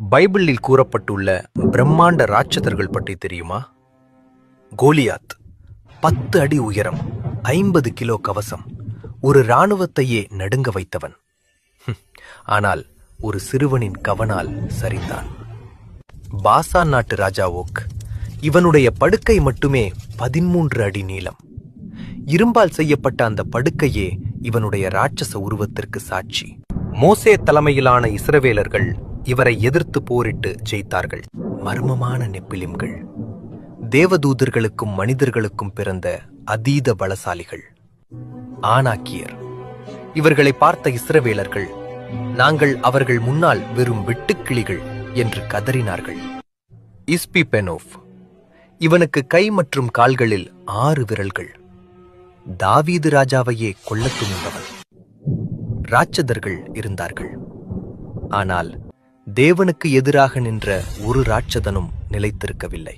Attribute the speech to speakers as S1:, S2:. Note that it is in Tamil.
S1: பைபிளில் கூறப்பட்டுள்ள பிரம்மாண்ட ராட்சதர்கள் பற்றி தெரியுமா? கோலியாத் 10 அடி உயரம், 50 கிலோ கவசம், ஒரு இராணுவத்தையே நடுங்க வைத்தவன். ஆனால் ஒரு சிறுவனின் கவனால் சரிந்தான். பாசான் நாட்டு ராஜா ஓக். இவனுடைய படுக்கை மட்டுமே 13 அடி நீளம். இரும்பால் செய்யப்பட்ட அந்த படுக்கையே இவனுடைய ராட்சச உருவத்திற்கு சாட்சி. மோசே தலைமையிலான இஸ்ரவேலர்கள் இவரை எதிர்த்து போரிட்டு ஜெயித்தார்கள். மர்மமான நெப்பிலிம்கள், தேவதூதர்களுக்கும் மனிதர்களுக்கும் பிறந்த அதீத பலசாலிகள், ஆனாக்கியர். இவர்களை பார்த்த இஸ்ரவேலர்கள், நாங்கள் அவர்கள் முன்னால் வெறும் வெட்டுக்கிளிகள் என்று கதறினார்கள். இஸ்பி பெனோப். இவனுக்கு கை மற்றும் கால்களில் 6 விரல்கள். தாவீது ராஜாவையே கொல்லத் துணிந்தவன். ராட்சதர்கள் இருந்தார்கள், ஆனால் தேவனுக்கு எதிராக நின்ற ஒரு ராட்சதனும் நிலைத்திருக்கவில்லை.